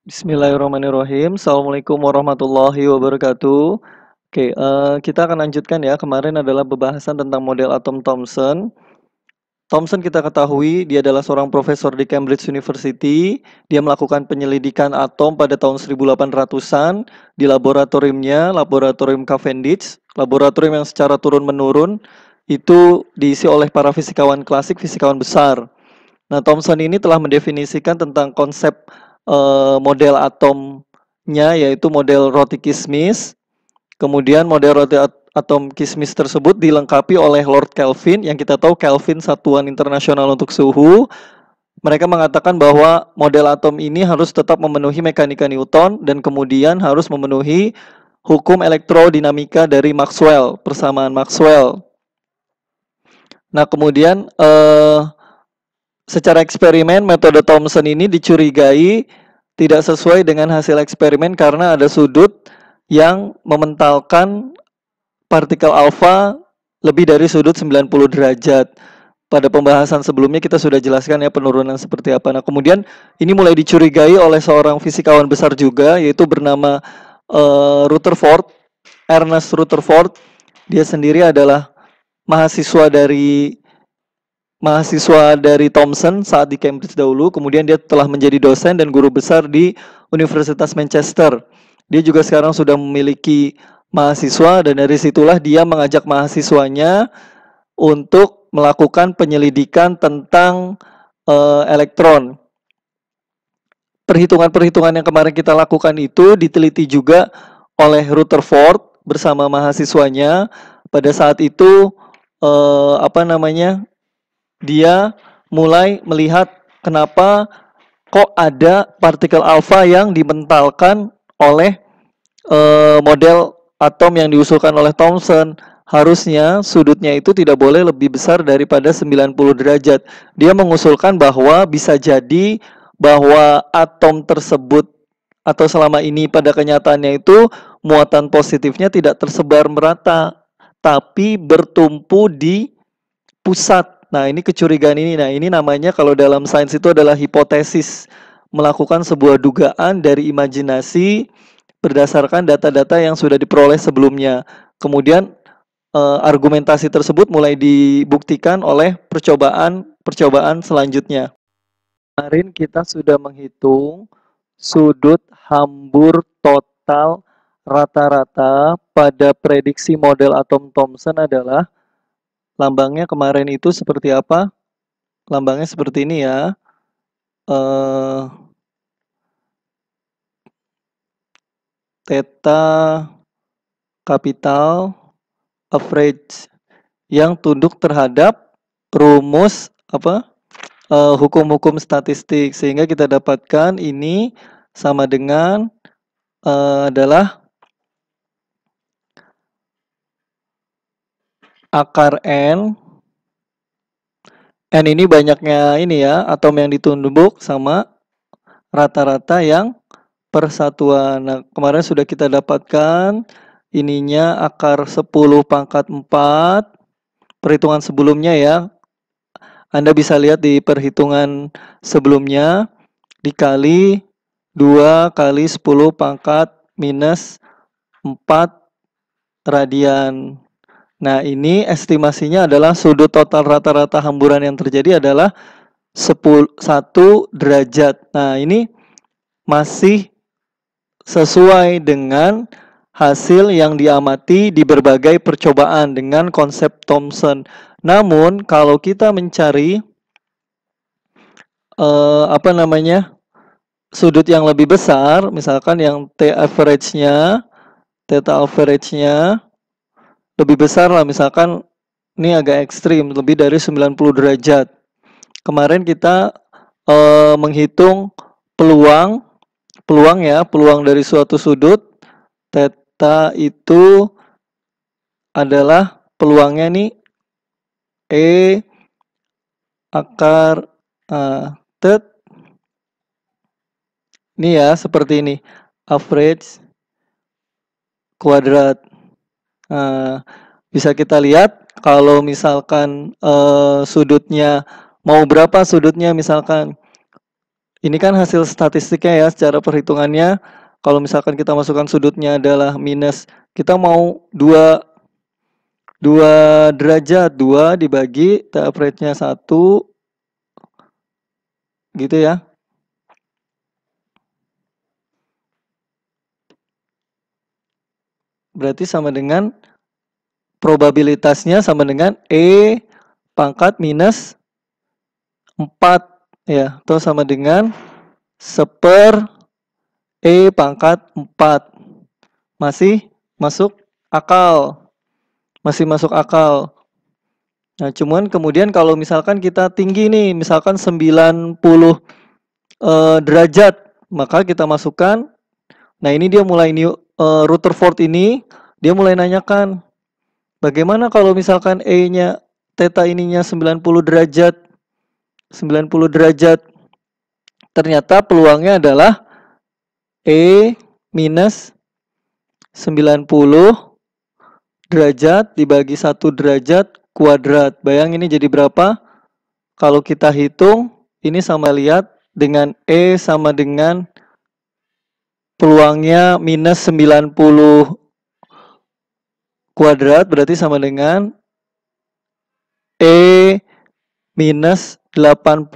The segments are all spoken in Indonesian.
Bismillahirrahmanirrahim. Assalamualaikum warahmatullahi wabarakatuh. Oke, kita akan lanjutkan ya. Kemarin adalah pembahasan tentang model atom Thomson. Thomson kita ketahui dia adalah seorang profesor di Cambridge University. Dia melakukan penyelidikan atom pada tahun 1800-an di laboratoriumnya, Laboratorium Cavendish, laboratorium yang secara turun-menurun itu diisi oleh para fisikawan klasik, fisikawan besar. Nah, Thomson ini telah mendefinisikan tentang konsep model atomnya, yaitu model roti kismis. Kemudian model roti atom kismis tersebut dilengkapi oleh Lord Kelvin, yang kita tahu Kelvin satuan internasional untuk suhu. Mereka mengatakan bahwa model atom ini harus tetap memenuhi mekanika Newton dan kemudian harus memenuhi hukum elektrodinamika dari Maxwell, persamaan Maxwell. Nah, kemudian secara eksperimen metode Thomson ini dicurigai tidak sesuai dengan hasil eksperimen karena ada sudut yang mementalkan partikel alfa lebih dari sudut 90 derajat. Pada pembahasan sebelumnya kita sudah jelaskan ya penurunan seperti apa. Nah, kemudian ini mulai dicurigai oleh seorang fisikawan besar juga, yaitu bernama Rutherford, Ernest Rutherford. Dia sendiri adalah mahasiswa dari Thomson saat di Cambridge dahulu, kemudian dia telah menjadi dosen dan guru besar di Universitas Manchester. Dia juga sekarang sudah memiliki mahasiswa dan dari situlah dia mengajak mahasiswanya untuk melakukan penyelidikan tentang elektron. Perhitungan-perhitungan yang kemarin kita lakukan itu diteliti juga oleh Rutherford bersama mahasiswanya. Pada saat itu dia mulai melihat kenapa kok ada partikel alfa yang dimentalkan oleh model atom yang diusulkan oleh Thomson. Harusnya sudutnya itu tidak boleh lebih besar daripada 90 derajat. Dia mengusulkan bahwa bisa jadi bahwa atom tersebut atau selama ini pada kenyataannya itu muatan positifnya tidak tersebar merata, tapi bertumpu di pusat. Nah, ini kecurigaan ini. Nah, ini namanya kalau dalam sains itu adalah hipotesis, melakukan sebuah dugaan dari imajinasi berdasarkan data-data yang sudah diperoleh sebelumnya. Kemudian argumentasi tersebut mulai dibuktikan oleh percobaan selanjutnya. Kemarin kita sudah menghitung sudut hambur total rata-rata pada prediksi model atom Thomson adalah lambangnya kemarin itu seperti apa? Lambangnya seperti ini ya. Theta kapital average yang tunduk terhadap rumus hukum-hukum statistik, sehingga kita dapatkan ini sama dengan adalah akar N ini banyaknya ini ya, atom yang ditumbuk sama rata-rata yang persatuan. Nah, kemarin sudah kita dapatkan ininya akar 10 pangkat 4. Perhitungan sebelumnya ya. Anda bisa lihat di perhitungan sebelumnya dikali 2 kali 10 pangkat minus 4 radian. Nah, ini estimasinya adalah sudut total rata-rata hamburan yang terjadi adalah 1 derajat. Nah, ini masih sesuai dengan hasil yang diamati di berbagai percobaan dengan konsep Thomson. Namun, kalau kita mencari sudut yang lebih besar, misalkan yang theta average-nya lebih besar lah, misalkan ini agak ekstrim, lebih dari 90 derajat. Kemarin kita menghitung peluang dari suatu sudut. Theta itu adalah peluangnya nih E akar ini ya, seperti ini, average kuadrat. Bisa kita lihat kalau misalkan sudutnya mau berapa sudutnya, misalkan Ini kan hasil statistiknya ya, secara perhitungannya. Kalau misalkan kita masukkan sudutnya adalah minus, kita mau 2 derajat, 2 dibagi T average-nya 1 gitu ya. Berarti sama dengan probabilitasnya sama dengan E pangkat minus 4 ya, atau sama dengan 1/, E pangkat 4. Masih masuk akal. Masih masuk akal. Nah, cuman kemudian kalau misalkan kita tinggi nih, misalkan 90 derajat, maka kita masukkan. Nah, ini dia mulai Rutherford ini dia mulai nanyakan, bagaimana kalau misalkan E-nya theta ininya 90 derajat. 90 derajat. Ternyata peluangnya adalah E minus 90 derajat dibagi 1 derajat kuadrat. Bayang ini jadi berapa? Kalau kita hitung, ini sama lihat dengan E sama dengan peluangnya minus 90 kuadrat, berarti sama dengan E minus 81,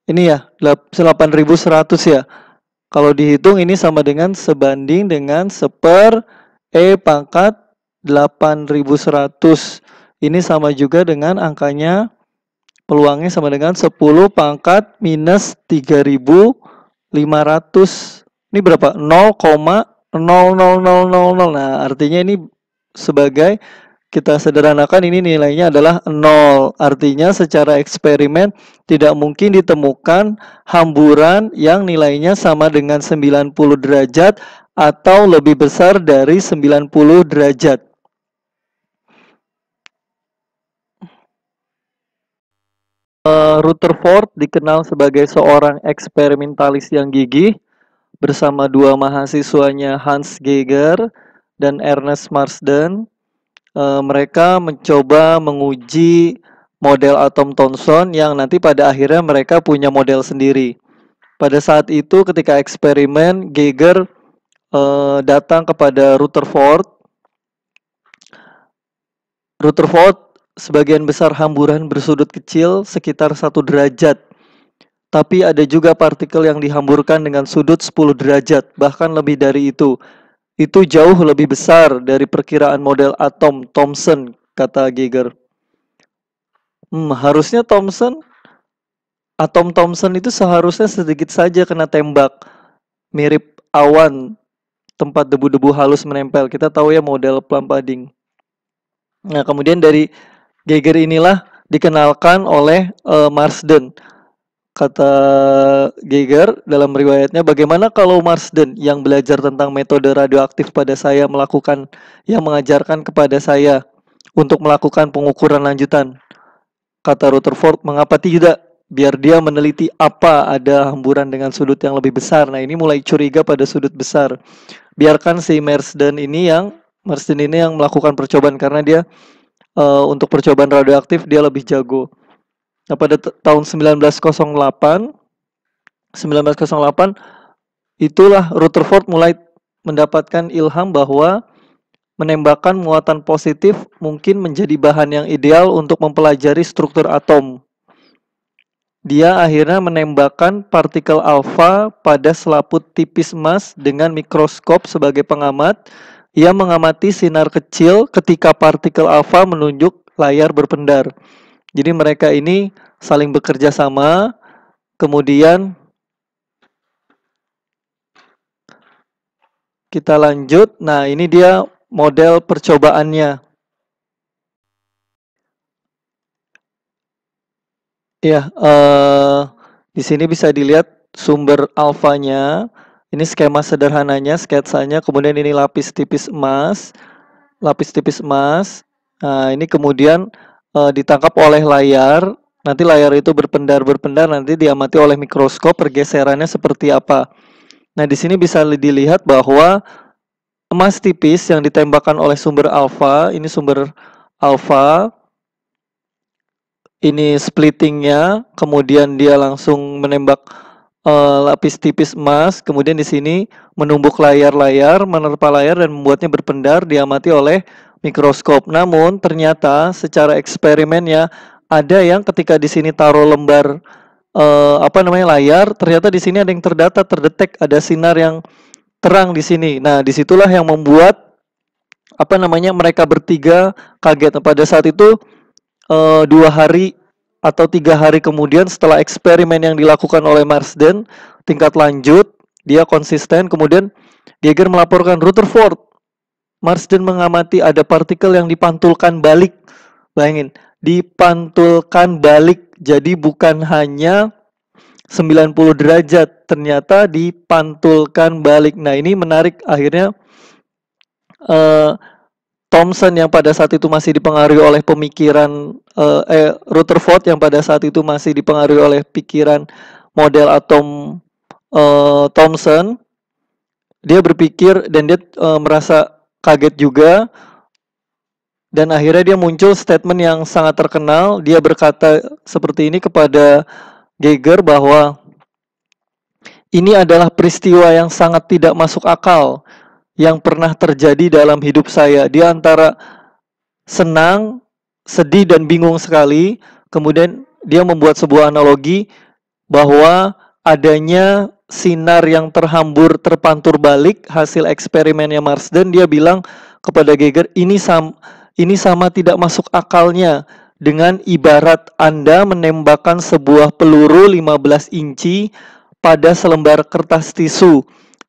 ini ya, 8100 ya. Kalau dihitung ini sama dengan sebanding dengan 1/, E pangkat 8100. Ini sama juga dengan angkanya, peluangnya sama dengan 10 pangkat minus 3500. Ini berapa? 0,00000. Nah, artinya ini sebagai, kita sederhanakan, ini nilainya adalah 0. Artinya secara eksperimen tidak mungkin ditemukan hamburan yang nilainya sama dengan 90 derajat atau lebih besar dari 90 derajat. Rutherford dikenal sebagai seorang eksperimentalis yang gigih. Bersama 2 mahasiswanya Hans Geiger dan Ernest Marsden, mereka mencoba menguji model atom Thomson yang nanti pada akhirnya mereka punya model sendiri. Pada saat itu ketika eksperimen, Geiger datang kepada Rutherford. Sebagian besar hamburan bersudut kecil sekitar 1 derajat. Tapi ada juga partikel yang dihamburkan dengan sudut 10 derajat, bahkan lebih dari itu. Itu jauh lebih besar dari perkiraan model atom Thomson, kata Geiger. Harusnya atom Thomson itu seharusnya sedikit saja kena tembak. Mirip awan tempat debu-debu halus menempel. Kita tahu ya model plum pudding. Nah, kemudian dari Geiger inilah dikenalkan oleh Marsden. Kata Geiger dalam riwayatnya, bagaimana kalau Marsden yang belajar tentang metode radioaktif pada saya yang mengajarkan kepada saya untuk melakukan pengukuran lanjutan. Kata Rutherford, mengapa tidak? Biar dia meneliti apa ada hamburan dengan sudut yang lebih besar. Nah, ini mulai curiga pada sudut besar. Biarkan si Marsden ini yang melakukan percobaan, karena dia untuk percobaan radioaktif dia lebih jago. Nah, pada tahun 1908 itulah Rutherford mulai mendapatkan ilham bahwa menembakkan muatan positif mungkin menjadi bahan yang ideal untuk mempelajari struktur atom. Dia akhirnya menembakkan partikel alfa pada selaput tipis emas dengan mikroskop sebagai pengamat. Ia mengamati sinar kecil ketika partikel alfa menunjuk layar berpendar. Jadi mereka ini saling bekerja sama. Kemudian kita lanjut. Nah, ini dia model percobaannya. Ya, di sini bisa dilihat sumber alfanya. Ini skema sederhananya, sketsanya. Kemudian ini lapis tipis emas. Nah, ini kemudian ditangkap oleh layar. Nanti layar itu berpendar, nanti diamati oleh mikroskop pergeserannya seperti apa. Nah, di sini bisa dilihat bahwa emas tipis yang ditembakkan oleh sumber alfa, ini sumber alfa, ini splittingnya, kemudian dia langsung menembak lapis tipis emas, kemudian di sini menumbuk layar-layar, menerpa layar dan membuatnya berpendar, diamati oleh mikroskop. Namun ternyata secara eksperimennya ada yang ketika di sini taruh lembar layar, ternyata di sini ada yang terdetek ada sinar yang terang di sini. Nah, disitulah yang membuat mereka bertiga kaget. Pada saat itu 2 hari atau 3 hari kemudian setelah eksperimen yang dilakukan oleh Marsden tingkat lanjut, dia konsisten. Kemudian Geiger melaporkan Rutherford, Marsden mengamati ada partikel yang dipantulkan balik. Bayangin, dipantulkan balik. Jadi bukan hanya 90 derajat, ternyata dipantulkan balik. Nah, ini menarik. Akhirnya Thomson yang pada saat itu masih dipengaruhi oleh pemikiran Rutherford yang pada saat itu masih dipengaruhi oleh pikiran model atom Thomson, dia berpikir dan dia merasa kaget juga, dan akhirnya dia muncul statement yang sangat terkenal. Dia berkata seperti ini kepada Geiger bahwa ini adalah peristiwa yang sangat tidak masuk akal yang pernah terjadi dalam hidup saya. Dia antara senang, sedih, dan bingung sekali. Kemudian dia membuat sebuah analogi bahwa adanya sinar yang terhambur terpantur balik hasil eksperimennya Marsden. Dia bilang kepada Geiger, ini sama tidak masuk akalnya dengan ibarat Anda menembakkan sebuah peluru 15 inci pada selembar kertas tisu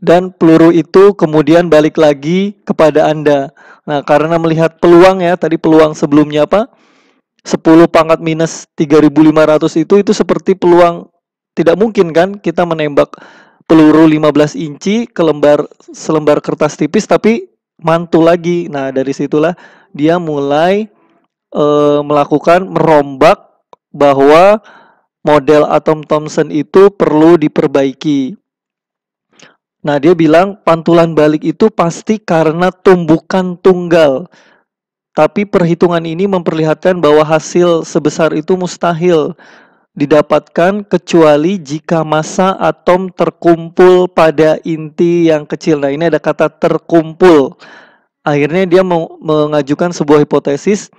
dan peluru itu kemudian balik lagi kepada Anda. Nah, karena melihat peluang ya, tadi peluang sebelumnya 10 pangkat minus 3.500 itu seperti peluang tidak mungkin kan kita menembak peluru 15 inci ke selembar kertas tipis tapi mantul lagi. Nah, dari situlah dia mulai merombak bahwa model atom Thomson itu perlu diperbaiki. Nah, dia bilang pantulan balik itu pasti karena tumbukan tunggal. Tapi perhitungan ini memperlihatkan bahwa hasil sebesar itu mustahil didapatkan kecuali jika massa atom terkumpul pada inti yang kecil. Nah, ini ada kata terkumpul. Akhirnya dia mengajukan sebuah hipotesis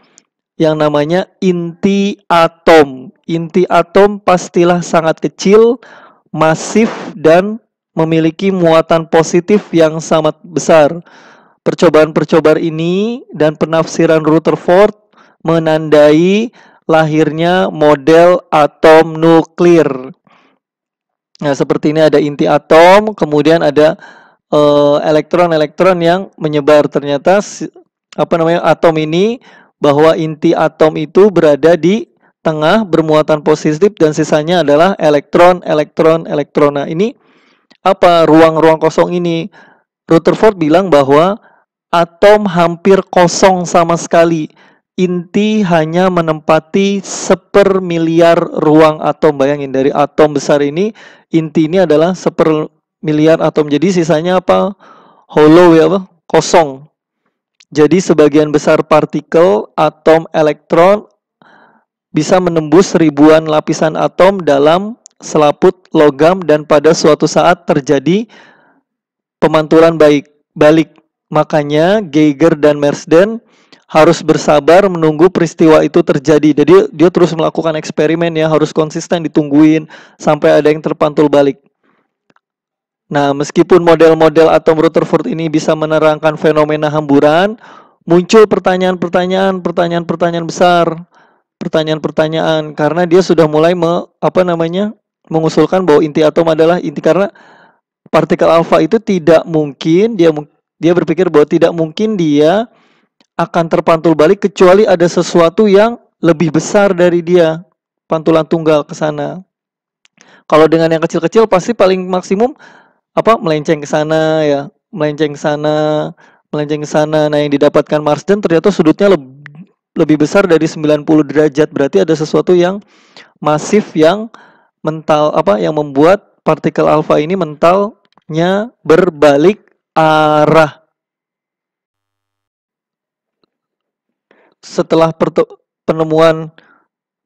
yang namanya inti atom. Inti atom pastilah sangat kecil, masif, dan memiliki muatan positif yang sangat besar. Percobaan-percobaan ini dan penafsiran Rutherford menandai lahirnya model atom nuklir. Nah, seperti ini ada inti atom, kemudian ada elektron-elektron yang menyebar. Ternyata atom ini, bahwa inti atom itu berada di tengah bermuatan positif dan sisanya adalah elektron. Nah, ini ruang-ruang kosong ini? Rutherford bilang bahwa atom hampir kosong sama sekali. Inti hanya menempati 1/1000.000 ruang atom. Bayangin, dari atom besar ini, inti ini adalah 1/1000.000 atom. Jadi sisanya hollow ya, kosong. Jadi sebagian besar partikel, atom, elektron bisa menembus ribuan lapisan atom dalam selaput logam dan pada suatu saat terjadi pemantulan balik. Makanya Geiger dan Marsden harus bersabar menunggu peristiwa itu terjadi. Jadi dia terus melakukan eksperimen ya, harus konsisten ditungguin sampai ada yang terpantul balik. Nah, meskipun model-model atom Rutherford ini bisa menerangkan fenomena hamburan, muncul pertanyaan besar, pertanyaan karena dia sudah mulai mengusulkan bahwa inti atom adalah inti, karena partikel alfa itu tidak mungkin, dia berpikir bahwa tidak mungkin dia akan terpantul balik kecuali ada sesuatu yang lebih besar dari dia, pantulan tunggal ke sana. Kalau dengan yang kecil-kecil pasti paling maksimum melenceng ke sana ya, melenceng ke sana. Nah, yang didapatkan Marsden ternyata sudutnya lebih besar dari 90 derajat. Berarti ada sesuatu yang masif yang yang membuat partikel alfa ini mentalnya berbalik arah. Setelah penemuan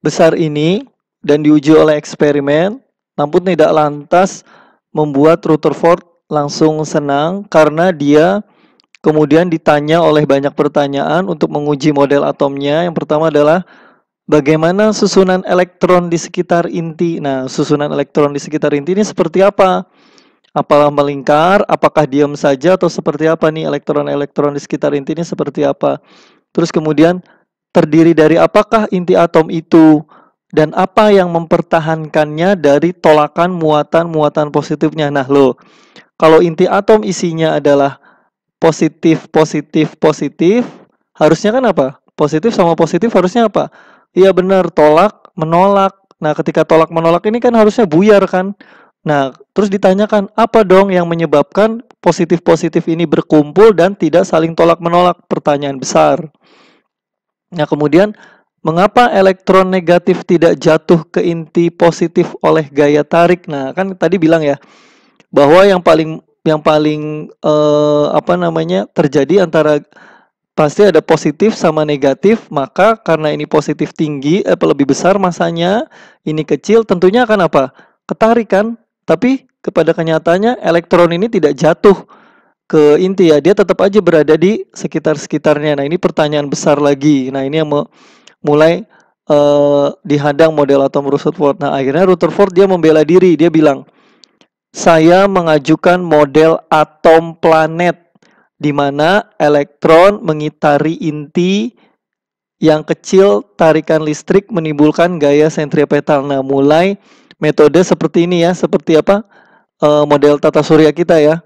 besar ini dan diuji oleh eksperimen, namun tidak lantas membuat Rutherford langsung senang karena dia kemudian ditanya oleh banyak pertanyaan untuk menguji model atomnya. Yang pertama adalah bagaimana susunan elektron di sekitar inti. Nah, susunan elektron di sekitar inti ini seperti apa? Apakah melingkar, apakah diam saja, atau seperti apa nih elektron-elektron di sekitar inti ini seperti apa? Terus kemudian terdiri dari apakah inti atom itu dan apa yang mempertahankannya dari tolakan muatan-muatan positifnya. Nah, loh, kalau inti atom isinya adalah positif, positif, positif, harusnya kan apa? Positif sama positif harusnya apa? Iya benar, tolak, menolak. Nah, ketika tolak menolak ini kan harusnya buyar kan? Nah, terus ditanyakan, apa dong yang menyebabkan positif-positif ini berkumpul dan tidak saling tolak menolak? Pertanyaan besar. Nah, kemudian mengapa elektron negatif tidak jatuh ke inti positif oleh gaya tarik? Nah, kan tadi bilang ya, bahwa yang paling terjadi antara pasti ada positif sama negatif, maka karena ini positif tinggi lebih besar masanya, ini kecil, tentunya akan apa? Ketarik kan? Tapi kepada kenyataannya elektron ini tidak jatuh ke inti ya, dia tetap aja berada di sekitar-sekitarnya. Nah, ini pertanyaan besar lagi. Nah, ini yang mulai dihadang model atom Rutherford. Nah, akhirnya Rutherford dia membela diri, dia bilang, saya mengajukan model atom planet di mana elektron mengitari inti yang kecil, tarikan listrik menimbulkan gaya sentripetal. Nah, mulai metode seperti ini ya, seperti apa? Model tata surya kita ya.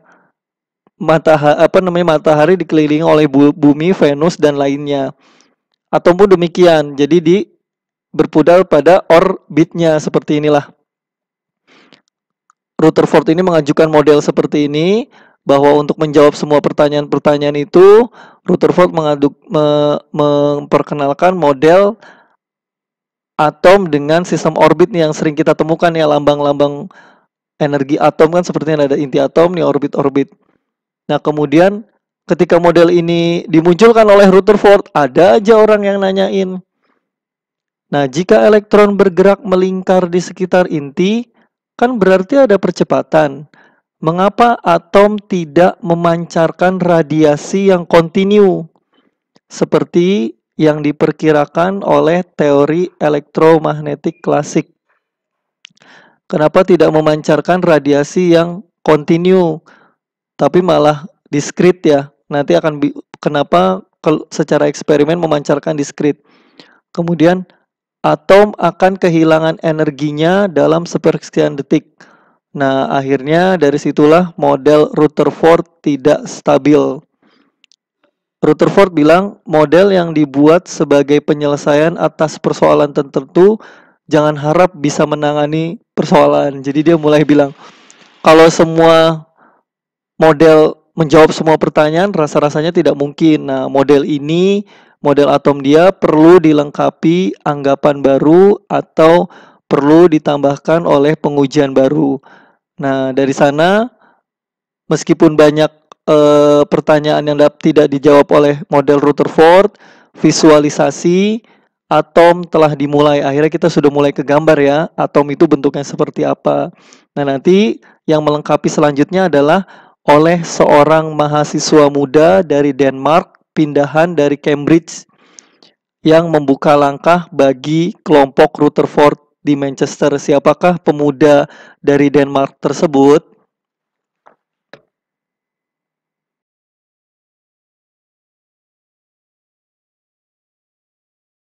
Matahari dikelilingi oleh bumi, Venus dan lainnya. Atom pun demikian. Jadi berpudar pada orbitnya seperti inilah. Rutherford ini mengajukan model seperti ini, bahwa untuk menjawab semua pertanyaan-pertanyaan itu, Rutherford memperkenalkan model atom dengan sistem orbit nih yang sering kita temukan ya, lambang-lambang energi atom kan sepertinya ada inti atom nih, orbit-orbit. Nah, kemudian ketika model ini dimunculkan oleh Rutherford, ada aja orang yang nanyain, nah, jika elektron bergerak melingkar di sekitar inti, kan berarti ada percepatan. Mengapa atom tidak memancarkan radiasi yang kontinu seperti yang diperkirakan oleh teori elektromagnetik klasik? Kenapa tidak memancarkan radiasi yang kontinu, tapi malah diskrit ya? Nanti kenapa secara eksperimen memancarkan diskrit? Kemudian atom akan kehilangan energinya dalam sepersekian detik. Nah, akhirnya dari situlah model Rutherford tidak stabil. Rutherford bilang model yang dibuat sebagai penyelesaian atas persoalan tertentu jangan harap bisa menangani persoalan. Jadi dia mulai bilang, kalau semua model menjawab semua pertanyaan, rasa-rasanya tidak mungkin. Nah, model atom dia perlu dilengkapi anggapan baru atau perlu ditambahkan oleh pengujian baru. Nah, dari sana meskipun banyak pertanyaan yang tidak dijawab oleh model Rutherford, visualisasi atom telah dimulai. Akhirnya kita sudah mulai kegambar ya, atom itu bentuknya seperti apa. Nah, nanti yang melengkapi selanjutnya adalah oleh seorang mahasiswa muda dari Denmark, pindahan dari Cambridge, yang membuka langkah bagi kelompok Rutherford di Manchester. Siapakah pemuda dari Denmark tersebut?